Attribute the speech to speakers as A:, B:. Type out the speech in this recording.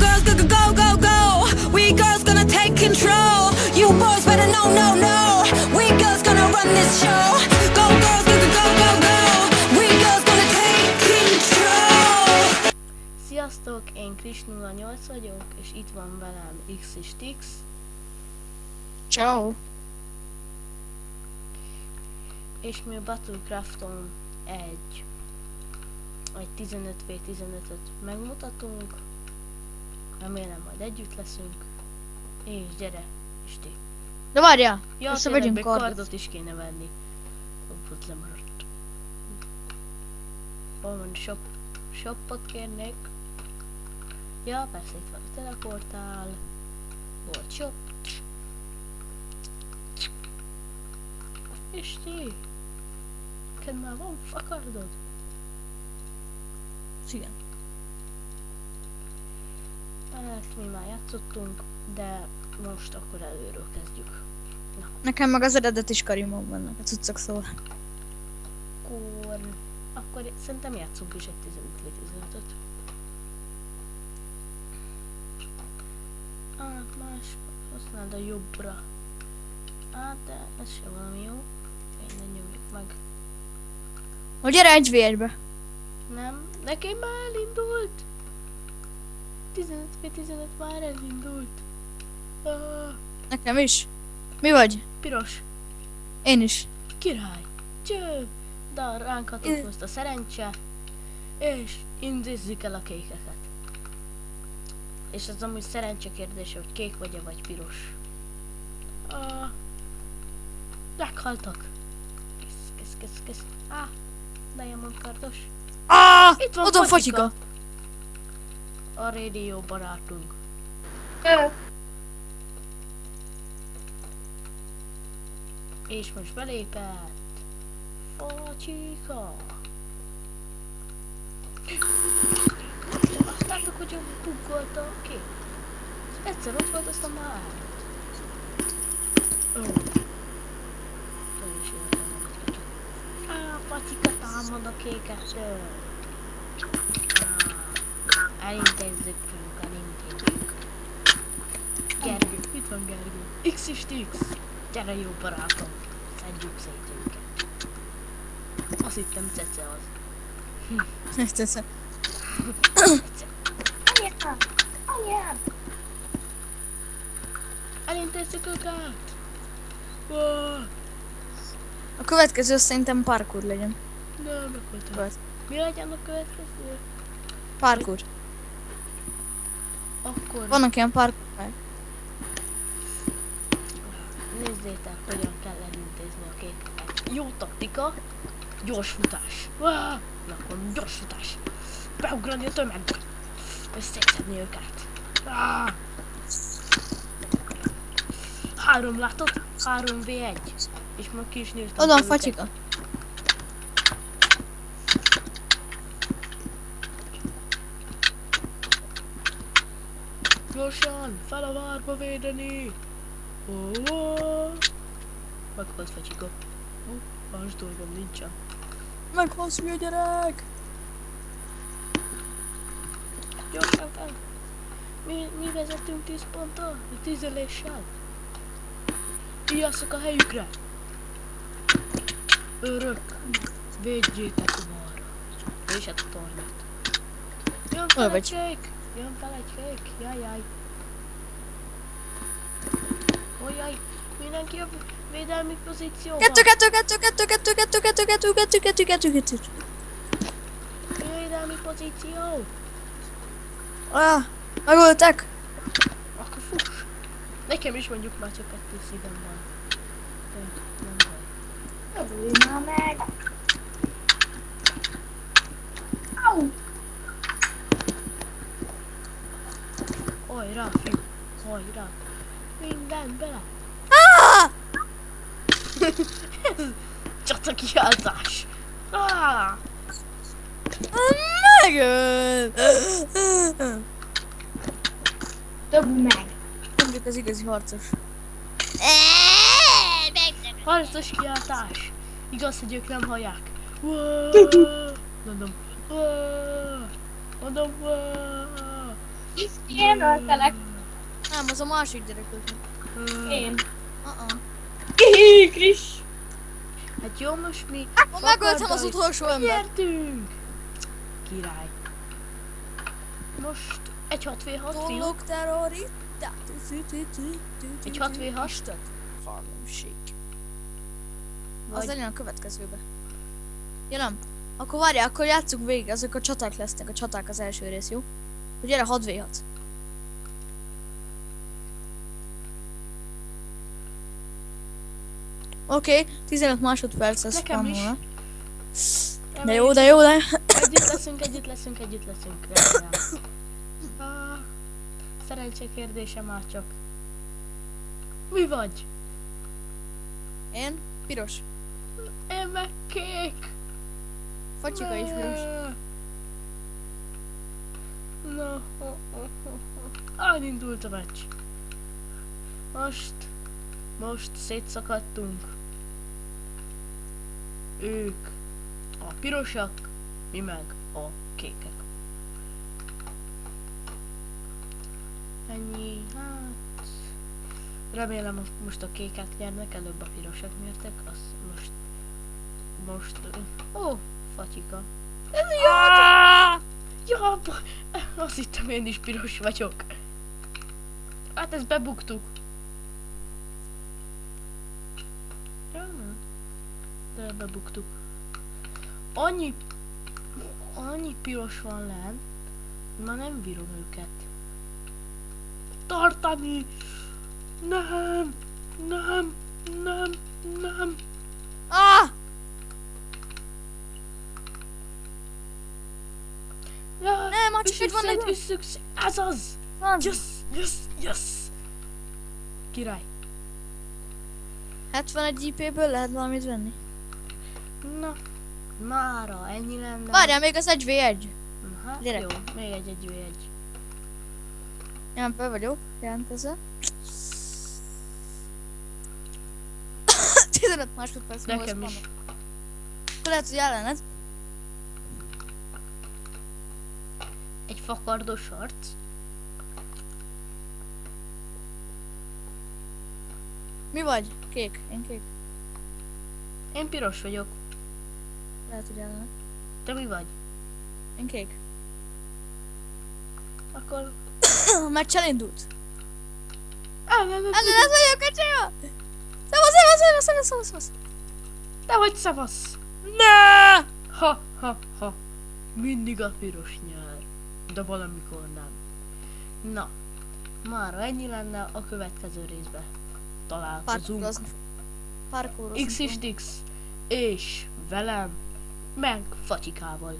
A: girls, go, go, go, go, go. We girls gonna take control. You boys better know, no, no. We girls gonna run this show. Go, girls, go, go, go, go, go. We girls gonna take control.
B: Sziasztok, én Kris08 vagyok, és itt van velem X és Tix.
C: Ciao.
B: És mi a Battlecrafton egy 15v15-öt megmutatunk. Remélem majd együtt leszünk. És gyere, Isti.
C: De várjál,
B: Ja,
C: összevegyünk
B: tényleg még
C: kardot.
B: kardot is kéne venni. Ott lemaradt. Hol van shopot kérnék. Ja, persze itt van a teleportál. Volt shop. Isti! Neked már van fakardod?
C: Igen.
B: Hát mi már játszottunk, de most akkor előről kezdjük. Na,
C: Nekem meg az eredeti skarimok vannak, a cuccok szóval.
B: akkor szerintem játszunk is egy 15v15-öt. Más, használd a jobbra. De ez sem valami jó. Én nyomjuk meg.
C: Hogy gyere egy vérbe.
B: Nem, nekem már elindult. 15v15 már elindult.
C: Nekem is. Mi vagy?
B: Piros.
C: Én is.
B: Király. Cső. De ránk hatott a szerencse. És intézzük el a kékeket. És ez amúgy szerencse kérdése, hogy kék vagy-e vagy piros. Meghaltak. Kész. Diamond kardos. Itt van
C: Ott van Fatyika.
B: A rádió barátunk. És most belépett Fatyika. Láttátok, hogy buggolt a kép? Egyszer ott volt, aztán már Fatyika támad a kékesről. Elintézzük. Gergő, itt van Gergő. X és Tix. Gyere jó barátom. Szedjük szét őket. Azt hittem Cece az.
C: Cece.
B: Anyám! Elintézzük őket!
C: A következő szerintem parkour legyen.
B: Nem, megvoltam. Mi legyen a következő?
C: Parkour.
B: Akkor
C: Vannak ilyen parkour.
B: nézzétek, hogyan kell elintézni a kékeket. Jó taktika. Gyors futás. Na, akkor gyors futás. Beugrani a tömegbe. És szétszedni őket. 3 látod? 3v1. És már ki is nyírtam.
C: Oda van Fatyika.
B: Gyorsan, fel a várba védeni! Meghalt Fatyika. Más dolgom nincsen.
C: Meghalsz, mi a gyerek?
B: Gyorsan fel! Mi vezetünk 10 ponttal? 10 eléssel? Ijasszak a helyükre! Örök! Védjétek a balra! És hát a tornát. Jön fel egy fék! Jön fel egy fék! Jajjaj! Ojjaj! Mindenki a védelmi pozícióban!
C: 2.
B: Védelmi pozíció!
C: Megöltek!
B: Akkor fuss! Nekem is mondjuk már csak 2 szívem van. De nem baj.
D: Örülj már meg! Au!
B: Hajrá, fiú! Hajrá! Minden bele! Ez csatakiáltás!
C: Megöl!
D: Dobd meg!
C: Mondjuk az igazi harcos.
B: Harcos kiáltás! Igaz, hogy ők nem hallják. Mondom. Mondom.
D: Én öltelek.
C: Nem, az a másik gyerek ölt meg.
D: Én. Kris.
B: Hát jó, most mi
C: Megöltem az utolsó ember.
B: nyertünk! Király. Most egy 6v6 fiú.
C: Tollok terrorista.
B: Egy 6v6.
C: Isten. Farmség. Az
B: Vagy-
C: legyen a következőbe. Ja nem. Akkor várjál, akkor játsszuk végig, azok a csaták lesznek, a csaták az első rész, jó? Hogy gyere 6v6. Oké, 15 másodperc ez
B: Nekem
C: van
B: is.
C: volna. De jó, de jó, de...
B: Együtt leszünk. Remélem. Ah, szerencse kérdése már csak. Mi vagy?
C: Én? Piros.
B: Én meg kék.
C: Facsika is piros.
B: Na, elindult a meccs. Most szétszakadtunk. Ők a pirosak, mi meg a kékek. Ennyi, hát... Remélem most a kékek nyernek, előbb a pirosak nyertek, azt most... Ó, fatyika. Ez jó! Ja, azt hittem én is piros vagyok. Hát ezt bebuktuk. Ja, de bebuktuk. Annyi piros van lent, ma nem bírom őket. Tartani! Nem!
C: Ah!
B: Ja,
C: Nem, már csak egy van nekünk.
B: üsszük szét, ez az!
C: Van.
B: Yes! Király.
C: 71 IP-ből lehet valamit venni.
B: Na, mára ennyi lenne.
C: Várjál, még az 1v1.
B: Hát
C: gyere.
B: jó, még egy.
C: Én be vagyok, jelentkezem. 15 másodperc múlva
B: Nekem is.
C: spawnok. Akkor lehet, hogy ellened.
B: Egy fakardos harc.
C: Mi vagy? Kék. Én kék.
B: Én piros vagyok.
C: Lehet, hogy ellened.
B: Te mi vagy?
C: Én kék.
B: Akkor...
C: A meccs elindult.
B: Ellened
C: Ellened vagyok, kacsiga! Szavasz!
B: Te vagy szavasz! Ne! Ha! Mindig a piros nyer. De valamikor nem. Na, mára ennyi lenne, a következő részben találkozunk.
C: Parkourozni.
B: X és velem, meg Fatyikával.